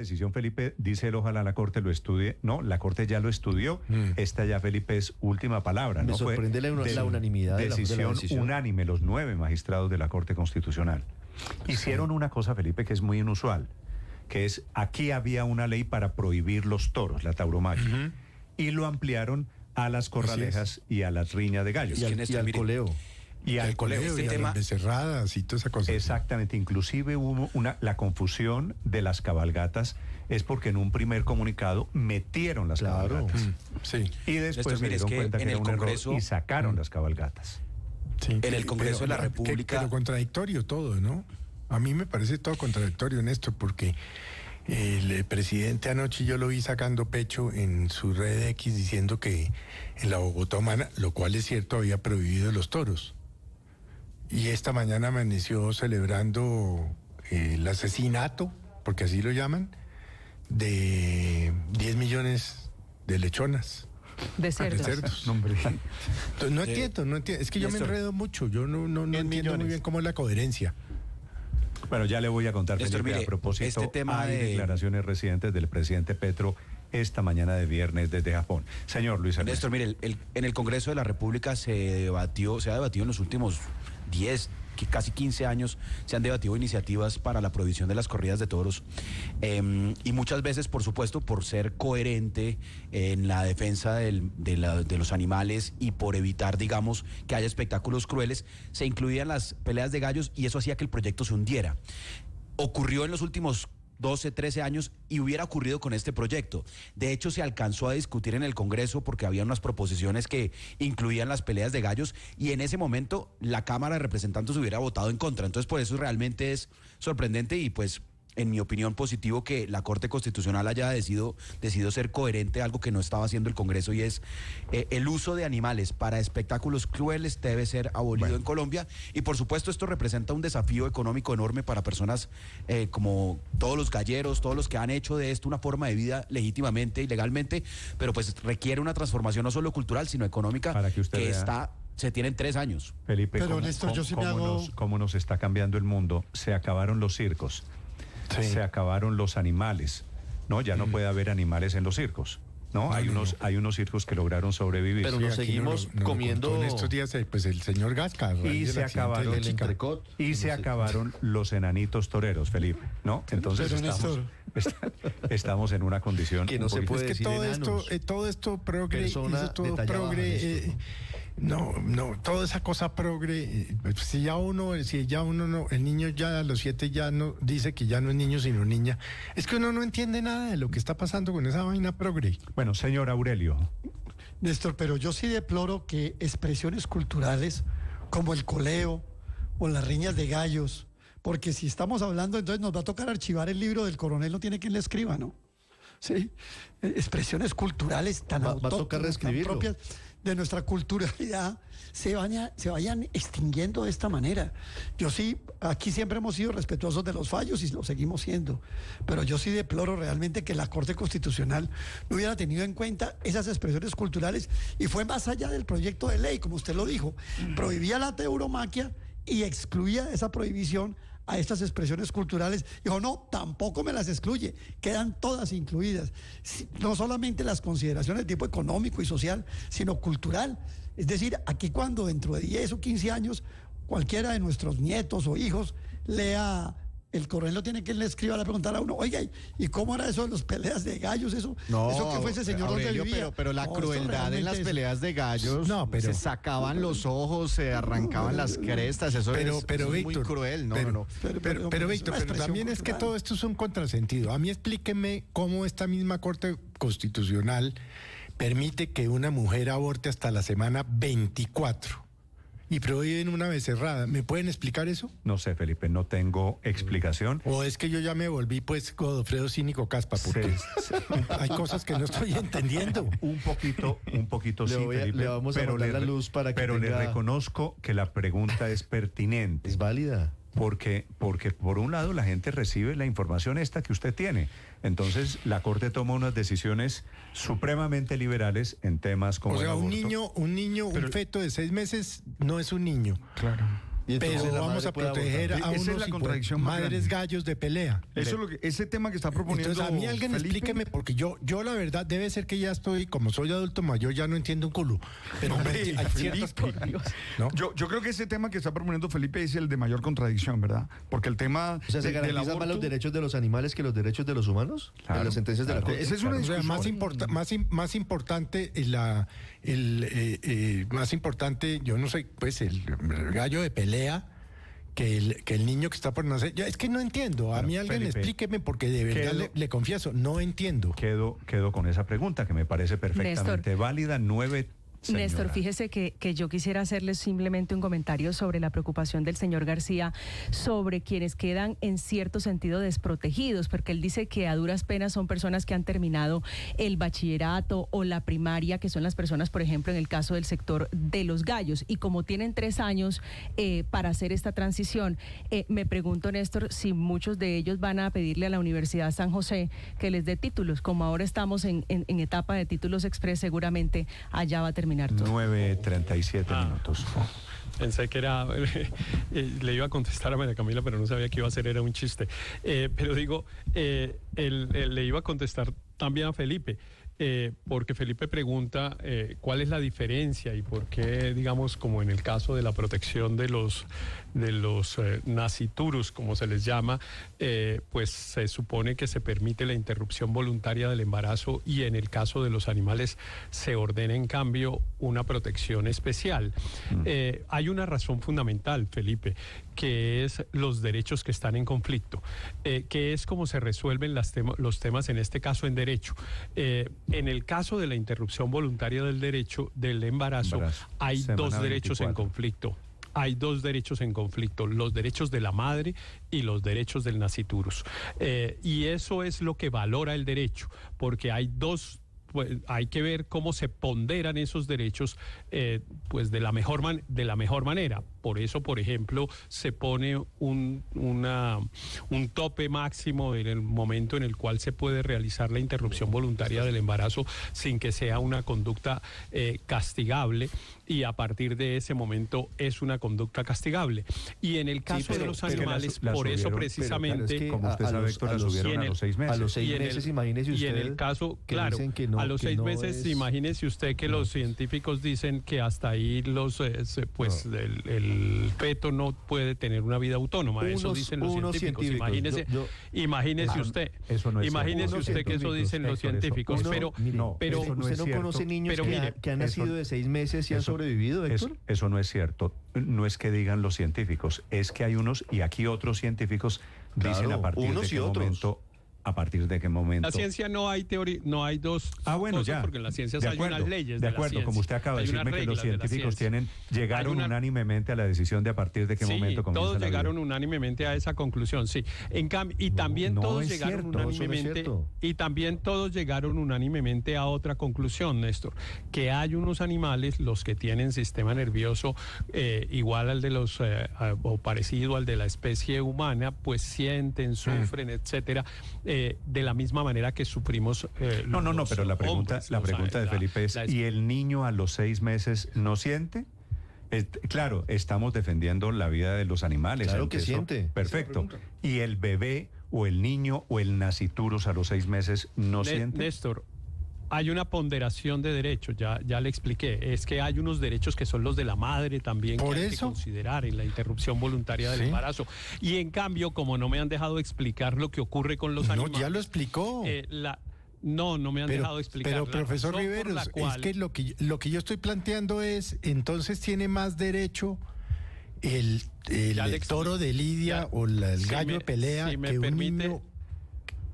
decisión, Felipe, dice él, ojalá la Corte lo estudie. No, la Corte ya lo estudió. Esta ya, Felipe, es última palabra. Me ¿no? sorprende la unanimidad de la decisión unánime, los 9 magistrados de la Corte Constitucional. Hicieron una cosa, Felipe, que es muy inusual, que es, aquí había una ley para prohibir los toros, la tauromaquia, y lo ampliaron a las corralejas y a las riñas de gallos. Y al coleo. Y al coleo, y a las becerradas y toda esa cosa. Exactamente, inclusive hubo la confusión de las cabalgatas, es porque en un primer comunicado metieron las cabalgatas. Sí. Y después se dieron cuenta que era un error y sacaron las cabalgatas. Sí, en el Congreso de la República. Pero contradictorio todo, ¿no? A mí me parece todo contradictorio en esto, porque el presidente anoche yo lo vi sacando pecho en su red X diciendo que en la Bogotá humana, lo cual es cierto, había prohibido los toros. Y esta mañana amaneció celebrando el asesinato, porque así lo llaman, de 10 millones de lechonas. De cerdos. Entonces, no entiendo. Es que yo me enredo mucho. Yo no entiendo muy bien cómo es la coherencia. Bueno, ya le voy a contar, Néstor, Felipe, mire, a propósito, este tema hay de declaraciones recientes del presidente Petro esta mañana de viernes desde Japón. Señor Luis Ernesto. Néstor, mire, en el Congreso de la República se ha debatido en los últimos 10, casi 15 años, se han debatido iniciativas para la prohibición de las corridas de toros, y muchas veces, por supuesto, por ser coherente en la defensa de los animales y por evitar, digamos, que haya espectáculos crueles, se incluían las peleas de gallos y eso hacía que el proyecto se hundiera. Ocurrió en los últimos 12, 13 años y hubiera ocurrido con este proyecto. De hecho, se alcanzó a discutir en el Congreso porque había unas proposiciones que incluían las peleas de gallos y en ese momento la Cámara de Representantes hubiera votado en contra. Entonces, por eso realmente es sorprendente y pues, en mi opinión, positivo que la Corte Constitucional haya decidido ser coherente, algo que no estaba haciendo el Congreso, y es el uso de animales para espectáculos crueles debe ser abolido en Colombia. Y por supuesto esto representa un desafío económico enorme para personas como todos los galleros, todos los que han hecho de esto una forma de vida legítimamente y legalmente, pero pues requiere una transformación no solo cultural, sino económica, para que usted vea. Se tiene en 3 años. Felipe, pero Néstor, yo sí me hago... cómo nos está cambiando el mundo. Se acabaron los circos. Sí. Se acabaron los animales, ¿no? Ya no puede haber animales en los circos, ¿no? Hay unos circos que lograron sobrevivir. Pero nos seguimos comiendo... En estos días, pues el señor Gasca. Y se acabaron los enanitos toreros, Felipe, ¿no? Entonces estamos en una condición... Que no se puede decir enanos. Todo esto progre, toda esa cosa progre, si ya uno no, el niño ya a los 7 ya no dice que ya no es niño sino niña, es que uno no entiende nada de lo que está pasando con esa vaina progre. Bueno, señor Aurelio. Néstor, pero yo sí deploro que expresiones culturales como el coleo o las riñas de gallos, porque si estamos hablando, entonces nos va a tocar archivar el libro del coronel, no tiene quien le escriba, ¿no? Sí, expresiones culturales tan autóctonas, tan propias de nuestra culturalidad, se vayan extinguiendo de esta manera. Yo sí, aquí siempre hemos sido respetuosos de los fallos y lo seguimos siendo, pero yo sí deploro realmente que la Corte Constitucional no hubiera tenido en cuenta esas expresiones culturales y fue más allá del proyecto de ley, como usted lo dijo, prohibía la tauromaquia y excluía de esa prohibición a estas expresiones culturales. Dijo, no, tampoco me las excluye, quedan todas incluidas. No solamente las consideraciones de tipo económico y social, sino cultural. Es decir, aquí cuando dentro de 10 o 15 años cualquiera de nuestros nietos o hijos lea el coronel, lo tiene que le escriba a preguntar a uno, oiga, ¿y cómo era eso de las peleas de gallos? Eso que fue ese señor Aurelio, donde vivía. pero la crueldad en las peleas de gallos, se sacaban los ojos, se arrancaban las crestas, eso es Víctor, muy cruel, Pero Víctor, pero también es que todo esto es un contrasentido. A mí explíqueme cómo esta misma Corte Constitucional permite que una mujer aborte hasta la semana 24. Y prohíben una becerrada. ¿Me pueden explicar eso? No sé, Felipe, no tengo explicación. O es que yo ya me volví, pues, Godofredo Cínico Caspa, porque hay cosas que no estoy entendiendo. Un poquito sí, Felipe. Le vamos a mandar la luz para que le reconozco que la pregunta es pertinente. Es válida. Porque por un lado la gente recibe la información esta que usted tiene. Entonces la Corte toma unas decisiones supremamente liberales en temas como el aborto. Un feto de 6 meses no es un niño. Claro. Pero vamos a proteger a Esa es unos la contradicción más madres grande. gallos de pelea. Eso es lo que, ese tema que está proponiendo. Entonces, a mí alguien Felipe, explíqueme, porque yo la verdad, debe ser que ya estoy, como soy adulto mayor, ya no entiendo un culo. Pero Hombre, hay ciertas Felipe. ¿no? Yo creo que ese tema que está proponiendo Felipe es el de mayor contradicción, ¿verdad? Porque el tema O sea, ¿se del garantizan más aborto- los derechos de los animales que los derechos de los humanos? Claro, En las sentencias de la claro. Corte. Esa es una O sea, discusión. más importante más importante, yo no sé, pues el gallo de pelea que el niño que está por nacer. Es que no entiendo. A mí alguien Felipe, explíqueme, porque de verdad quedo- le confieso, no entiendo. Quedo con esa pregunta que me parece perfectamente válida. 9. Señora. Néstor, fíjese que yo quisiera hacerles simplemente un comentario sobre la preocupación del señor García sobre quienes quedan en cierto sentido desprotegidos, porque él dice que a duras penas son personas que han terminado el bachillerato o la primaria, que son las personas, por ejemplo, en el caso del sector de los gallos, y como tienen 3 años para hacer esta transición, me pregunto, Néstor, si muchos de ellos van a pedirle a la Universidad San José que les dé títulos, como ahora estamos en etapa de títulos express, seguramente allá va a terminar todo. 9:37 minutos. Pensé que era, le iba a contestar a María Camila, pero no sabía que iba a hacer, era un chiste. Pero digo, le iba a contestar también a Felipe, porque Felipe pregunta cuál es la diferencia y por qué, digamos, como en el caso de la protección de los nasciturus, como se les llama, pues se supone que se permite la interrupción voluntaria del embarazo y en el caso de los animales se ordena en cambio una protección especial. Hay una razón fundamental, Felipe, que es los derechos que están en conflicto, que es como se resuelven los temas en este caso en derecho. En el caso de la interrupción voluntaria del embarazo, hay dos derechos en conflicto. Hay dos derechos en conflicto, los derechos de la madre y los derechos del nasciturus. Y eso es lo que valora el derecho, porque hay dos. Pues hay que ver cómo se ponderan esos derechos pues de la mejor manera. Por eso, por ejemplo, se pone un tope máximo en el momento en el cual se puede realizar la interrupción voluntaria del embarazo sin que sea una conducta castigable, y a partir de ese momento es una conducta castigable. Y en el caso de los animales, por eso precisamente, como usted sabe, Héctor, la subieron a los 6 meses. A los 6 meses, imagínese usted. Y en el caso, que claro, dicen que no, a los que 6 no meses, es- imagínese usted que los científicos dicen que hasta ahí el feto no puede tener una vida autónoma. Eso dicen los científicos. Imagínese usted. Eso no es Imagínese cierto. usted que eso dicen los científicos. Pero ¿Usted no cierto. conoce niños Pero mire, que han nacido de 6 meses y han sobrevivido, Héctor? Eso no es cierto. No es que digan los científicos, es que hay unos y aquí otros científicos dicen Claro, a partir de unos qué y otros. momento. ¿A partir de qué momento? En la ciencia no hay teoría, no hay dos Bueno, cosas, ya. porque en las ciencias De hay acuerdo, unas leyes de la acuerdo, ciencia. como usted acaba de Hay unas decirme que los reglas de la científicos ciencia. llegaron Hay una- unánimemente a la decisión de a partir de qué momento comienza todos la llegaron vida. unánimemente a esa conclusión, sí. En cambio, y también no todos es llegaron cierto, eso no es unánimemente, cierto. y también todos llegaron unánimemente a otra conclusión, Néstor, que hay unos animales, los que tienen sistema nervioso igual al de los o parecido al de la especie humana, pues sienten, sufren, etcétera, de la misma manera que sufrimos. No, pero la pregunta de Felipe es, la ¿y el niño a los 6 meses no siente? Claro, estamos defendiendo la vida de los animales. Claro ante que eso, siente. Perfecto. ¿Y el bebé o el niño o el nasciturus a los 6 meses no siente? Néstor, hay una ponderación de derechos, ya le expliqué. Es que hay unos derechos que son los de la madre también, Por que hay eso. que considerar en la interrupción voluntaria del Sí. embarazo. Y en cambio, como no me han dejado explicar lo que ocurre con los No, animales. ya lo explicó. No me han dejado explicar. Pero la profesor razón por Riveros, la cual- es que lo que yo estoy planteando es, entonces tiene más derecho el Ya le toro de lidia ya. o el Si gallo me- de pelea si me que un permite- niño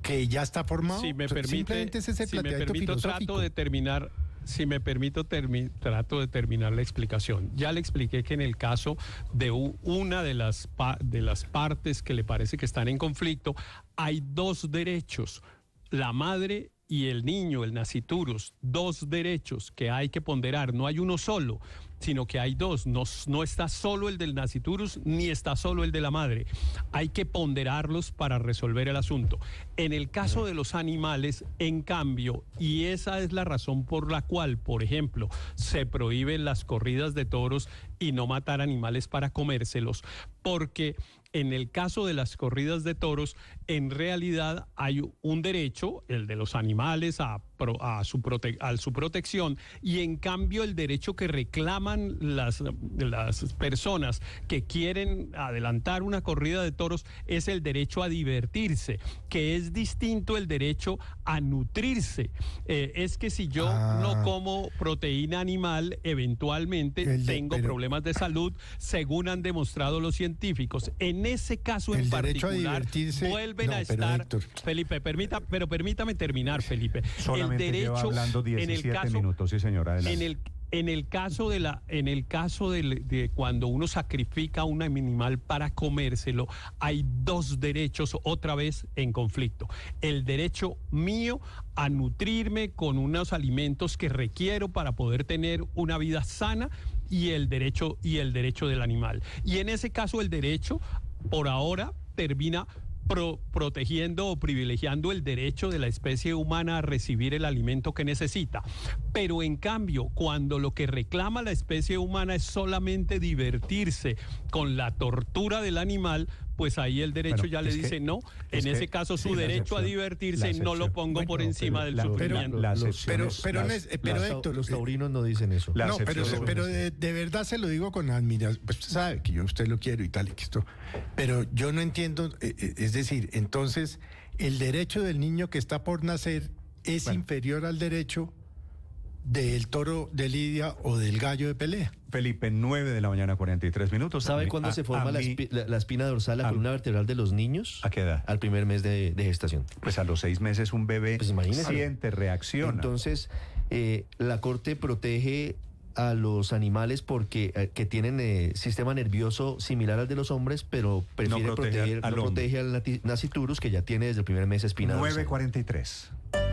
que ya está formado. Si me O sea, permite, simplemente es ese si me planteamiento permito, filosófico. trato de terminar. Si me permito, trato de terminar la explicación. Ya le expliqué que en el caso de una de las partes que le parece que están en conflicto, hay dos derechos, la madre y el niño, el naciturus, dos derechos que hay que ponderar, no hay uno solo, sino que hay dos, no está solo el del naciturus ni está solo el de la madre. Hay que ponderarlos para resolver el asunto. En el caso de los animales, en cambio, y esa es la razón por la cual, por ejemplo, se prohíben las corridas de toros y no matar animales para comérselos, porque en el caso de las corridas de toros, en realidad hay un derecho, el de los animales, a su protección, y en cambio el derecho que reclaman las personas que quieren adelantar una corrida de toros es el derecho a divertirse, que es distinto el derecho a nutrirse. Es que si yo no como proteína animal, eventualmente tengo problemas de salud, según han demostrado los científicos. En ese caso en particular, vuelven a estar... Héctor, Felipe, permítame terminar, Felipe. Solamente lleva hablando 17 minutos, sí, señora. Adelante. En el caso de cuando uno sacrifica un animal para comérselo, hay dos derechos otra vez en conflicto. El derecho mío a nutrirme con unos alimentos que requiero para poder tener una vida sana y el derecho del animal. Y en ese caso el derecho, por ahora, termina protegiendo o privilegiando el derecho de la especie humana a recibir el alimento que necesita. Pero en cambio, cuando lo que reclama la especie humana es solamente divertirse con la tortura del animal, pues ahí el derecho ya le dice no. En ese caso su derecho a divertirse no lo pongo por encima del sufrimiento. Pero Héctor, los taurinos no dicen eso. No, pero de verdad se lo digo con admiración. Pues usted sabe que yo a usted lo quiero y tal y que esto. Pero yo no entiendo, es decir, entonces el derecho del niño que está por nacer es inferior al derecho del toro de lidia o del gallo de pelea. Felipe, 9:43 a.m. ¿Sabe cuándo se forma la espina dorsal, la columna vertebral de los niños? ¿A qué edad? Al primer mes de gestación. Pues a los 6 meses un bebé siente, reacciona. Entonces, la Corte protege a los animales porque que tienen sistema nervioso similar al de los hombres, pero prefiere protege al naciturus, que ya tiene desde el primer mes espina dorsal. 9:43.